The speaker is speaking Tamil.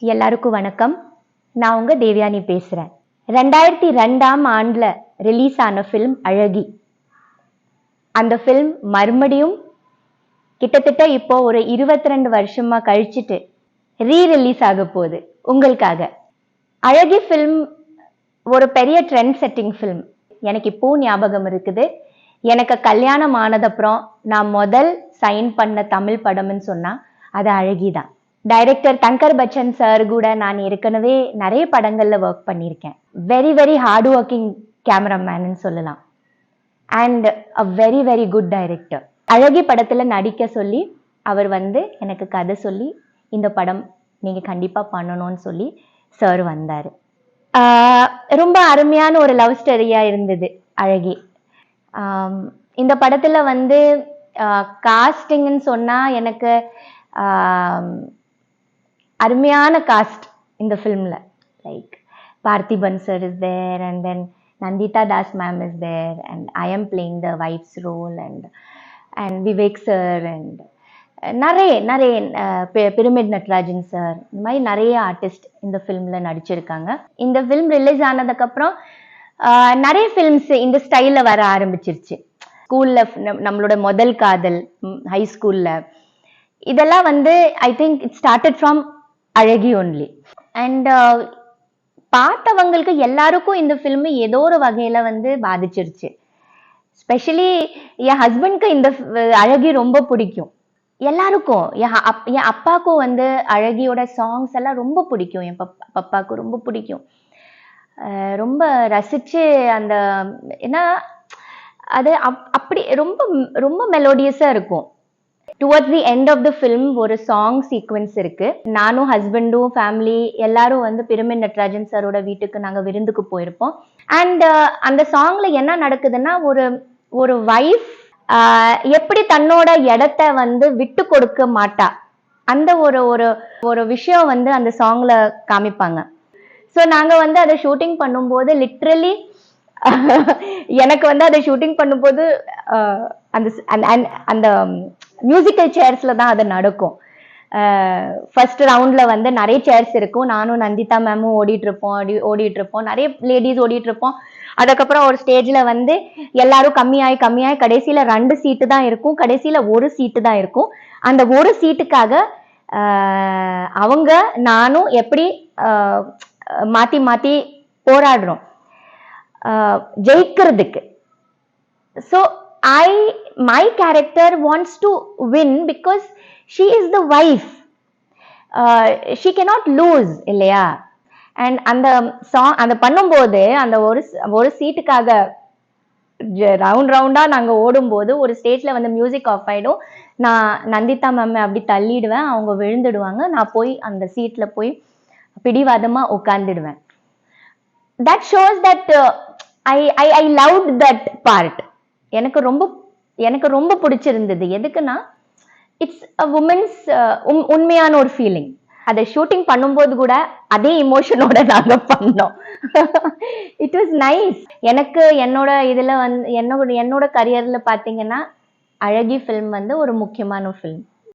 எல்லாருக்கும் வணக்கம். நான் உங்க தேவயானி பேசுறேன். 2002ஆம் ஆண்டுல ரிலீஸ் ஆன ஃபிலிம் அழகி. அந்த ஃபிலிம் மறுபடியும் கிட்டத்தட்ட இப்போ ஒரு 22 வருஷமா கழிச்சிட்டு ரிலீஸ் ஆக போகுது உங்களுக்காக. அழகி ஃபிலிம் ஒரு பெரிய ட்ரெண்ட் செட்டிங் ஃபிலிம். எனக்கு இப்போ ஞாபகம் இருக்குது, எனக்கு கல்யாணம் ஆனதப்புறம் நான் முதல் சைன் பண்ண தமிழ் படம்னு சொன்னா அது அழகிதான். டைரக்டர் தங்கர் பச்சன் சார் கூட நான் ஏற்கனவே நிறைய படங்கள்ல ஒர்க் பண்ணியிருக்கேன். Very very hard working cameraman சொல்லலாம். And a very very good director. அழகி படத்துல நடிக்க சொல்லி அவர் எனக்கு கதை சொல்லி இந்த படம் நீங்க கண்டிப்பா பண்ணணும்னு சொல்லி சார் வந்தாரு. ரொம்ப அருமையான ஒரு லவ் ஸ்டோரியா இருந்தது அழகி. இந்த படத்துல காஸ்டிங்னு சொன்னா எனக்கு அருமையான காஸ்ட் இந்த ஃபிலிம்ல. Like Parthiban sir is there, and then Nandita Das ma'am is there, and I am playing the wife's role, and Vivek sir, and நிறைய பிரமிட் நட்ராஜன் சார், இந்த மாதிரி நிறைய ஆர்டிஸ்ட் இந்த ஃபிலிம்ல நடிச்சிருக்காங்க. இந்த ஃபிலிம் ரிலீஸ் ஆனதுக்கப்புறம் நிறைய ஃபிலிம்ஸ் இந்த ஸ்டைல்ல வர ஆரம்பிச்சிருச்சு. ஸ்கூல்ல நம்மளோட முதல் காதல், ஹை ஸ்கூல்ல, இதெல்லாம் I think it started from அழகி ஒன்லி. அண்ட் பார்த்தவங்களுக்கு எல்லாருக்கும் இந்த ஃபிலிம் ஏதோ ஒரு வகையில பாதிச்சிருச்சு. ஸ்பெஷலி என் ஹஸ்பண்ட்க்கு இந்த அழகி ரொம்ப பிடிக்கும். எல்லாருக்கும், என் அப்பாவுக்கும் அழகியோட சாங்ஸ் எல்லாம் ரொம்ப பிடிக்கும். என் பப்பாவுக்கும் ரொம்ப பிடிக்கும். ரொம்ப ரசிச்சு அந்த ஏன்னா அது அப்படி ரொம்ப ரொம்ப மெலோடியஸா இருக்கும். Towards the end of the film ஒரு சாங் சீக்வன்ஸ் இருக்கு. நானும் ஹஸ்பண்டும் ஃபேமிலி எல்லாரும் பிரமிட் நட்ராஜன் சாரோட வீட்டுக்கு நாங்க விருந்துக்கு போயிருப்போம். அண்ட் அந்த சாங்ல என்ன நடக்குதுன்னா, ஒரு வைஃப் எப்படி தன்னோட இடத்த விட்டு கொடுக்க மாட்டா, அந்த ஒரு விஷயம் அந்த சாங்ல காமிப்பாங்க. ஸோ நாங்க அதை ஷூட்டிங் பண்ணும்போது லிட்ரலி எனக்கு அதை ஷூட்டிங் பண்ணும்போது அந்த மியூசிக்கல் சேர்ஸ்ல தான் அது நடக்கும். ஃபர்ஸ்ட் ரவுண்ட்ல நிறைய சேர்ஸ் இருக்கும். நானும் நந்திதா மேமும் ஓடிட்டு இருப்போம், நிறைய லேடிஸ் ஓடிட்டு இருப்போம். அதுக்கப்புறம் ஒரு ஸ்டேஜ்ல எல்லாரும் கம்மியாயி கடைசியில 2 சீட்டு தான் இருக்கும். கடைசியில 1 சீட்டு தான் இருக்கும். அந்த 1 சீட்டுக்காக அவங்க நானும் எப்படி மாத்தி போராடுறோம் ஜெயிக்கிறதுக்கு. So my character wants to win because she is the wife. She cannot lose இல்லையா? அண்ட் அந்த சாங் அந்த பண்ணும்போது அந்த ஒரு சீட்டுக்காக ரவுண்டா நாங்க ஓடும்போது ஒரு ஸ்டேஜ்ல மியூசிக் ஆஃப் ஆயிடும். நான் நந்திதா மேம் அப்படி தள்ளிடுவேன், அவங்க விழுந்துடுவாங்க. நான் போய் அந்த சீட்ல போய் பிடிவாதமா உட்கார்ந்துடுவேன். that shows that I loved that part. எனக்கு ரொம்ப பிடிச்சிருந்தது. எதுக்குன்னா இட்ஸ் அ உமன்ஸ் உண்மையான ஒரு ஃபீலிங். அதை ஷூட்டிங் பண்ணும்போது கூட அதே இமோஷனோட நாங்க பண்ணோம். It was nice. எனக்கு என்னோட இதுல என்னோட கரியர்ல பாத்தீங்கன்னா அழகி ஃபிலிம் ஒரு முக்கியமான ஃபிலிம்.